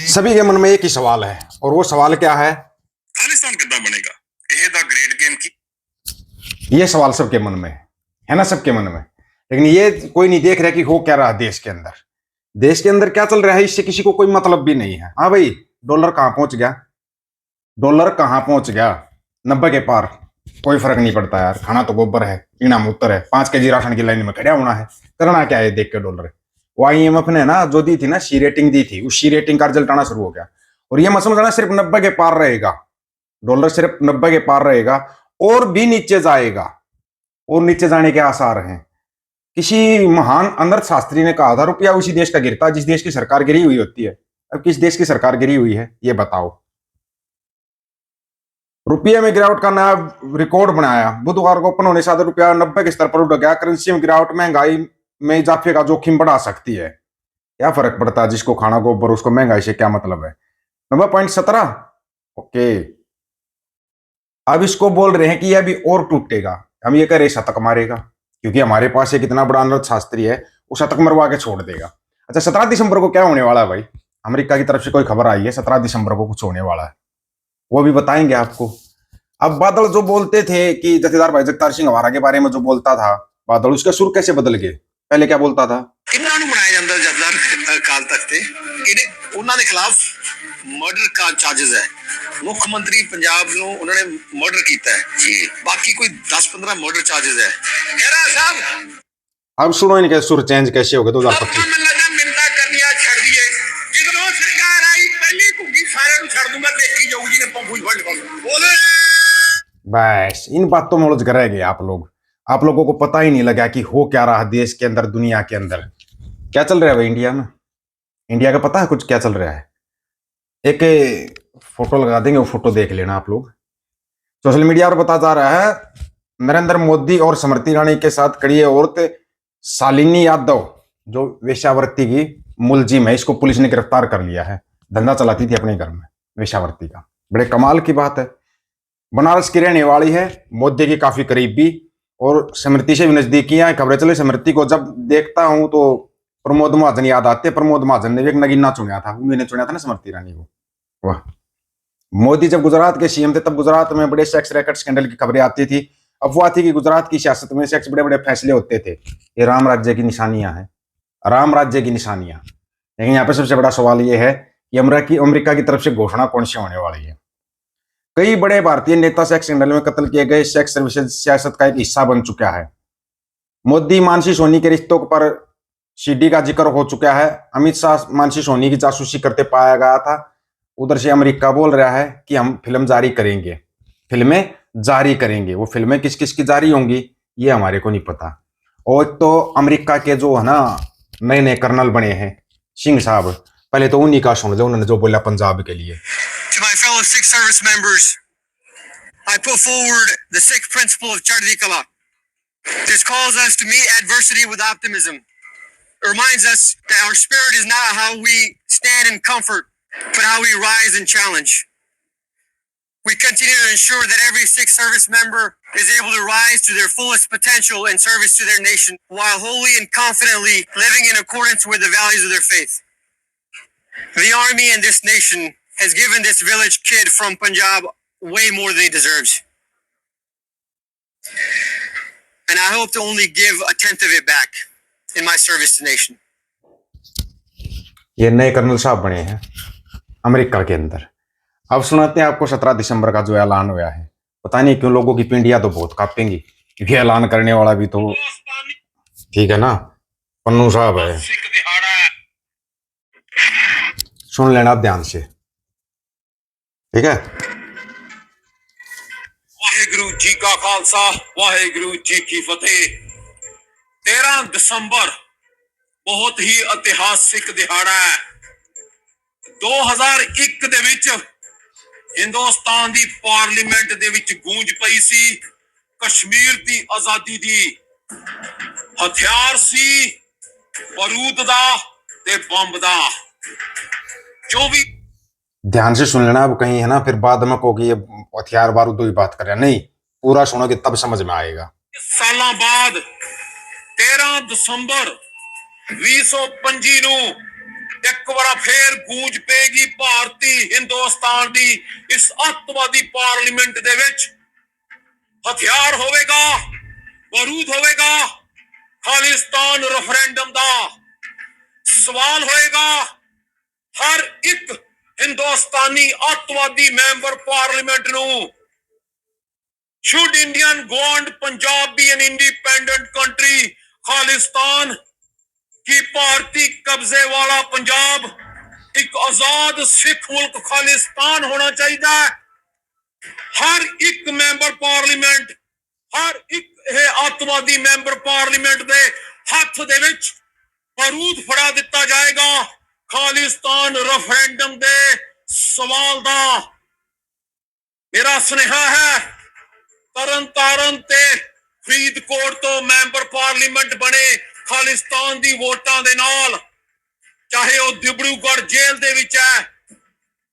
सभी के मन में एक ही सवाल है, और वो सवाल क्या है? खालिस्तान कितना बनेगा? यह द ग्रेट गेम की। ये सवाल सबके मन में है ना, सबके मन में। लेकिन ये कोई नहीं देख रहा कि हो क्या रहा है देश के अंदर। देश के अंदर क्या चल रहा है इससे किसी को कोई मतलब भी नहीं है। हाँ भाई, डॉलर कहां पहुंच गया? डॉलर कहां पहुंच गया? 90 के पार। कोई फर्क नहीं पड़ता यार, खाना तो गोबर है, पीना मूत्र है, 5 kg राशन की लाइन में खड़ा होना है। करना क्या है देख के डॉलर? वो IMF ने ना जो दी थी ना, सी रेटिंग दी थी, उस सी रेटिंग का रिजल्ट आना शुरू हो गया। और ये मत समझना सिर्फ 90 के पार रहेगा, डॉलर सिर्फ 90 के पार रहेगा, और भी नीचे जाएगा, और नीचे जाने के आसार हैं। किसी महान अर्थशास्त्री ने कहा था, रुपया उसी देश का गिरता जिस देश की सरकार गिरी हुई होती है। अब किस देश की सरकार गिरी हुई है ये बताओ? रुपये में गिरावट का नया रिकॉर्ड बनाया। बुधवार को ओपन होने से रुपया 90 के स्तर पर उठ गया। करेंसी में गिरावट महंगाई में इजाफे का जोखिम बढ़ा सकती है। क्या फर्क पड़ता है? जिसको खाना गोबर उसको महंगाई से क्या मतलब है? 90.17। ओके, अब इसको बोल रहे हैं कि यह अभी और टूटेगा। हम ये कह रहे शतक मारेगा, क्योंकि हमारे पास एक इतना बड़ा अर्थशास्त्री है, वो शतक मरवा के छोड़ देगा। अच्छा, 17 दिसंबर को क्या होने वाला है भाई? अमेरिका की तरफ से कोई खबर आई है 17 दिसंबर को कुछ होने वाला है, वो भी बताएंगे आपको। अब बादल जो बोलते थे कि जथेदार भाई जगतार सिंह हवारा के बारे में जो बोलता था बादल, उसके सुर कैसे बदल गए? पहले क्या बोलता था? ਇਹਨਾਂ ਨੂੰ ਬਣਾਇਆ ਜਾਂਦਾ ਜਥੇਦਾਰ ਅਕਾਲ ਤਖਤ ਤੇ ਇਹਦੇ ਉਹਨਾਂ ਦੇ ਖਿਲਾਫ ਮਰਡਰ का ਚਾਰजेस है। ਮੁੱਖ ਮੰਤਰੀ ਪੰਜਾਬ ਨੂੰ ਉਹਨਾਂ ਨੇ ਮਰਡਰ ਕੀਤਾ ਹੈ ਜੀ, ਬਾਕੀ ਕੋਈ 10-15 ਮਰਡਰ ਚਾਰजेस है। ਖਹਿਰਾ ਸਾਹਿਬ अब सुनो इनके सुर चेंज कैसे हो गए 2025। ਮੈਨੂੰ ਲੱਗਦਾ ਮਿੰਤਾ ਕਰਨੀਆਂ ਛੱਡ ਦਈਏ। ਜਦੋਂ ਸਰਕਾਰ ਆਈ ਪਹਿਲੀ ਘੁੱਗੀ ਸਾਰਿਆਂ ਨੂੰ ਛੱਡ ਦੂੰਗਾ, ਦੇਖੀ ਜਾਊ ਜੀ ਨੇ ਪੰਪੂ ਫੜ ਬੋਲੇ। बस इन बातों में उलझ कर रह गए आप लोग। आप लोगों को पता ही नहीं लगा कि हो क्या रहा देश के अंदर, दुनिया के अंदर क्या चल रहा है भाई। इंडिया में, इंडिया का पता है कुछ क्या चल रहा है? एक फोटो लगा देंगे, वो फोटो देख लेना आप लोग। सोशल मीडिया पर बताया जा रहा है नरेंद्र मोदी और स्मृति ईरानी के साथ खड़ी है औरत शालिनी यादव, जो वेश्यावृत्ति की मुलजिम है। इसको पुलिस ने गिरफ्तार कर लिया है। धंधा चलाती थी अपने घर में वेश्यावृत्ति का। बड़े कमाल की बात है। बनारस की रहने वाली है, मोदी की काफी करीब भी, और स्मृति से भी नजदीकियां। खबरें चले स्मृति को जब देखता हूं तो प्रमोद महाजन याद आते। प्रमोद महाजन ने भी एक नगीना चुना था, उन्होंने चुना था ना स्मृति ईरानी को। वाह। मोदी जब गुजरात के CM थे तब गुजरात में बड़े सेक्स रैकेट स्कैंडल की खबरें आती थी। अफवाह थी कि गुजरात की सियासत में सेक्स बड़े बड़े फैसले होते थे। ये राम राज्य की निशानियां हैं, राम राज्य की निशानियां। लेकिन यहाँ पे सबसे बड़ा सवाल ये है कि अमेरिका की तरफ से घोषणा कौन सी होने वाली है? कई बड़े भारतीय नेता सेक्स स्कैंडल में कत्ल किए गए। सेक्स सर्विसेज सियासत का एक हिस्सा बन चुका है। मोदी मानसी सोनी के रिश्तों पर CD का जिक्र हो चुका है। अमित शाह मानसी सोनी की जासूसी करते पाया गया था। उधर से अमेरिका बोल रहा है कि हम फिल्म जारी करेंगे, फिल्में जारी करेंगे। वो फिल्में किस किस की जारी होंगी ये हमारे को नहीं पता। और तो अमेरिका के जो है ना नए नए कर्नल बने हैं सिंह साहब, पहले तो उन्हीं का सुन लो, उन्होंने जो बोला पंजाब के लिए। To my fellow Sikh service members, I put forward the Sikh principle of Chardi Kala. This calls us to meet adversity with optimism. It reminds us that our spirit is not how we stand in comfort, but how we rise in challenge. We continue to ensure that every Sikh service member is able to rise to their fullest potential in service to their nation, while wholly and confidently living in accordance with the values of their faith. The army and this nation has given this village kid from Punjab way more than he deserves. And I hope to only give a tenth of it back in my service to the nation. ये नए colonel साहब बने हैं America के अंदर। अब सुनाते हैं आपको 17 दिसंबर का जो ऐलान हुआ है। पता नहीं क्यों लोगों की पिंडियां तो बहुत कांपेंगी, क्योंकि ऐलान करने वाला भी तो ठीक है ना, पन्नू साहब है। सुन लेना ध्यान से, ठीक है? वाहेगुरु जी का खालसा, वाहेगुरु जी की फतेह। 13 ਦਸੰਬਰ ਬਹੁਤ ਹੀ ਇਤਿਹਾਸਿਕ ਦਿਹਾੜਾ ਹੈ। 2001 ਦੇ ਵਿੱਚ ਹਿੰਦੁਸਤਾਨ ਦੀ ਪਾਰਲੀਮੈਂਟ ਦੇ ਵਿੱਚ ਗੂੰਜ ਪਈ ਸੀ ਕਸ਼ਮੀਰ ਦੀ ਆਜ਼ਾਦੀ ਦੀ। ਹਥਿਆਰ ਸੀ ਬਾरूद ਦਾ ਤੇ ਬੰਬ ਦਾ। जो भी ध्यान से सुन लेना, अब कहीं है ना फिर बाद में को कि ये हथियार बारूद की बात कर रहे हैं। नहीं, पूरा सुनोगे तब समझ में आएगा। ਸਾਲਾਂ ਬਾਅਦ 13 ਦਸੰਬਰ 2025 ਨੂੰ ਇੱਕ ਵਾਰ ਫੇਰ ਗੂੰਜ ਪਏਗੀ ਭਾਰਤੀ ਹਿੰਦੁਸਤਾਨ ਦੀ ਇਸ ਅੱਤਵਾਦੀ ਪਾਰਲੀਮੈਂਟ ਦੇ ਵਿੱਚ। ਹਥਿਆਰ ਹੋਵੇਗਾ, ਬਾਰੂਦ ਹੋਵੇਗਾ, ਖਾਲਿਸਤਾਨ ਰੈਫਰੈਂਡਮ ਦਾ ਸਵਾਲ ਹੋਏਗਾ। ਹਰ ਇੱਕ ਹਿੰਦੁਸਤਾਨੀ ਅੱਤਵਾਦੀ ਮੈਂਬਰ ਪਾਰਲੀਮੈਂਟ ਨੂੰ should Indian government Punjab be an independent country? Khalistan की भारतीय कब्जे वाला पंजाब एक आजाद सिख मुल्क खालिस्तान होना चाहिए। हर एक मैंबर पार्लीमेंट, हर एक अतवादी मैंबर पार्लीमेंट दे हथ दे विच बारूद फड़ा दिता जाएगा खालिस्तान रेफरेंडम दे सवाल दा। मेरा स्नेहा है तरन तारण ते फरीदकोट तो मैंबर पार्लीमेंट बने खालिस्तान दी वोटां दे नाल, चाहे वो डिब्रूगढ़ जेल दे विच है,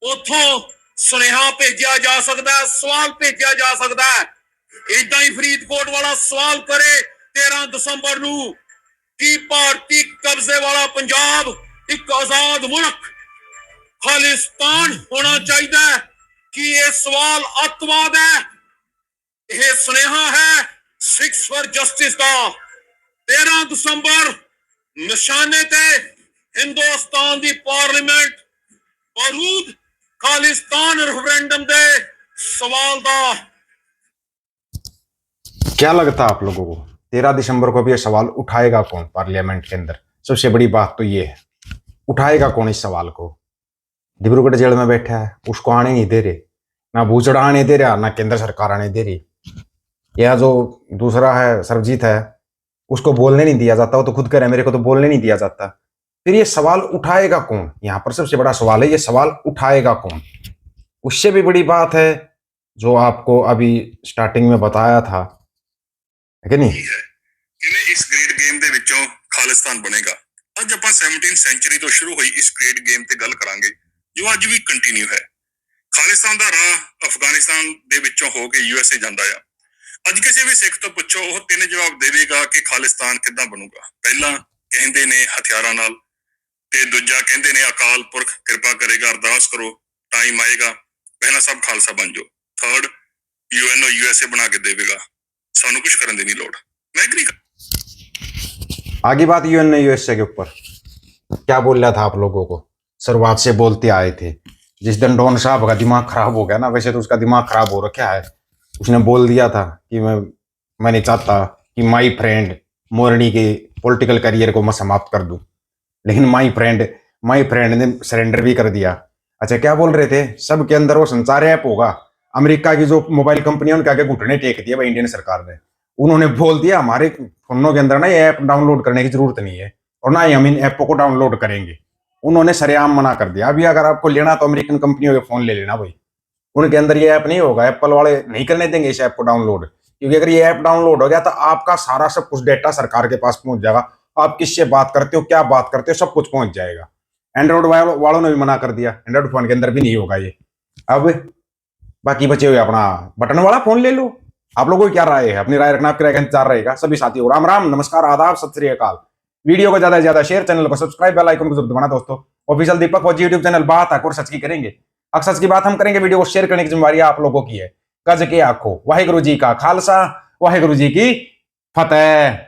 उथों सुनेहा भेजा जा सकता है, सवाल भेजा जा सकता है। इदा ही फरीदकोट वाला सवाल करे 13 दिसंबर नू कि भारतीय कब्जे वाला पंजाब एक आजाद मुल्क खालिस्तान होना चाहिए कि यह सवाल अतवाद है। यह सुनेहा है सिक्स फॉर जस्टिस का। 13 दिसंबर निशाने ते हिंदुस्तान दी पार्लीमेंट बारूद खालिस्तान रेफरेंडम दे सवाल दा। क्या लगता है आप लोगों को 13 दिसंबर को भी ये सवाल उठाएगा कौन पार्लियामेंट के अंदर? सबसे बड़ी बात तो ये है, उठाएगा कौन इस सवाल को? डिब्रूगढ़ जेल में बैठा है, उसको आने नहीं दे रहे, ना बूचड़ा आने दे रहा, ना केंद्र सरकार आने दे रही। यह जो दूसरा है सरबजीत है, उसको बोलने नहीं दिया जाता, वो तो खुद कह रहा है मेरे को तो बोलने नहीं दिया जाता। फिर ये सवाल उठाएगा कौन? यहाँ पर सबसे बड़ा सवाल है, ये सवाल उठाएगा कौन? उससे भी बड़ी बात है जो आपको अभी स्टार्टिंग में बताया था, है कि नहीं? ਕਿਵੇਂ ਇਸ ਗ੍ਰੇਟ ਗੇਮ ਦੇ ਵਿੱਚੋਂ ਖਾਲਿਸਤਾਨ ਬਣੇਗਾ। ਅੱਜ ਆਪਾਂ 17th ਸੈਂਚੁਰੀ ਤੋਂ ਸ਼ੁਰੂ ਹੋਈ ਇਸ ਗ੍ਰੇਟ ਗੇਮ ਤੇ ਗੱਲ ਕਰਾਂਗੇ ਜੋ ਅੱਜ ਵੀ ਕੰਟੀਨਿਊ ਹੈ। ਖਾਲਿਸਤਾਨ ਦਾ ਰਾਹ ਅਫਗਾਨਿਸਤਾਨ ਦੇ ਵਿੱਚੋਂ ਹੋ ਕੇ USA ਜਾਂਦਾ ਆ। ਅੱਜ ਕਿਸੇ ਵੀ ਸਿੱਖ ਤੋਂ ਪੁੱਛੋ ਉਹ 3 ਜਵਾਬ ਦੇਵੇਗਾ ਕਿ ਖਾਲਿਸਤਾਨ ਕਿੱਦਾਂ ਬਣੂਗਾ। ਪਹਿਲਾ ਕਹਿੰਦੇ ਨੇ ਹਥਿਆਰਾਂ ਨਾਲ, ਤੇ ਦੂਜਾ ਕਹਿੰਦੇ ਨੇ ਅਕਾਲ ਪੁਰਖ ਕਿਰਪਾ ਕਰੇਗਾ, ਅਰਦਾਸ ਕਰੋ, ਟਾਈਮ ਆਏਗਾ ਪਹਿਲਾਂ ਸਭ ਖਾਲਸਾ ਬਣ ਜਾਓ। ਥਰਡ UN USA ਬਣਾ ਕੇ ਦੇਵੇਗਾ, ਸਾਨੂੰ ਕੁਝ ਕਰਨ ਦੀ ਨਹੀਂ ਲੋੜ। मैं एग्री आगे बात UN USA के ऊपर क्या बोल रहा था आप लोगों को, शुरुआत से बोलते आए थे। जिस दिन डॉन साहब का दिमाग खराब हो गया ना, वैसे तो उसका दिमाग खराब हो रखा है, उसने बोल दिया था कि मैं नहीं चाहता कि माई फ्रेंड मोरनी के पॉलिटिकल करियर को मैं समाप्त कर दूं, लेकिन माई फ्रेंड ने सरेंडर भी कर दिया। अच्छा, क्या बोल रहे थे? सबके अंदर वो संचार ऐप होगा, अमेरिका की जो मोबाइल कंपनी है उनके आगे घुटने टेक दिया भाई इंडियन सरकार ने। उन्होंने बोल दिया हमारे फोनों के अंदर ना ये ऐप डाउनलोड करने की जरूरत नहीं है और ना ही हम इन ऐपों को डाउनलोड करेंगे। उन्होंने सरेआम मना कर दिया। अभी अगर आपको लेना तो अमेरिकन कंपनियों के फोन ले लेना भाई, उनके अंदर ये ऐप नहीं होगा, एप्पल वाले नहीं करने देंगे इस ऐप को डाउनलोड, क्योंकि अगर ये ऐप डाउनलोड हो गया तो आपका सारा सब कुछ डेटा सरकार के पास पहुंच जाएगा। आप किससे बात करते हो, क्या बात करते हो, सब कुछ पहुंच जाएगा। एंड्रॉइड वालों ने भी मना कर दिया, एंड्रॉइड फोन के अंदर भी नहीं होगा ये। अब बाकी बचे हुए अपना बटन वाला फोन ले लो। आप लोगों की क्या राय है? अपनी राय रखना, आपकी राय का इंतजार रहेगा। सभी साथियों राम राम, नमस्कार, आदाब, सत श्री अकाल। वीडियो को ज्यादा से ज्यादा शेयर, चैनल को सब्सक्राइब, बेल आइकन को जरूर दबाना दोस्तों। ऑफिशियल दीपक फौजी यूट्यूब चैनल बात आखो सच की करेंगे, अक्सर सच की बात हम करेंगे। वीडियो को शेयर करने की जिम्मेवारी आप लोगों की है। गज के आखो, वाहिगुरु जी का खालसा, वाहिगुरु जी की फतेह।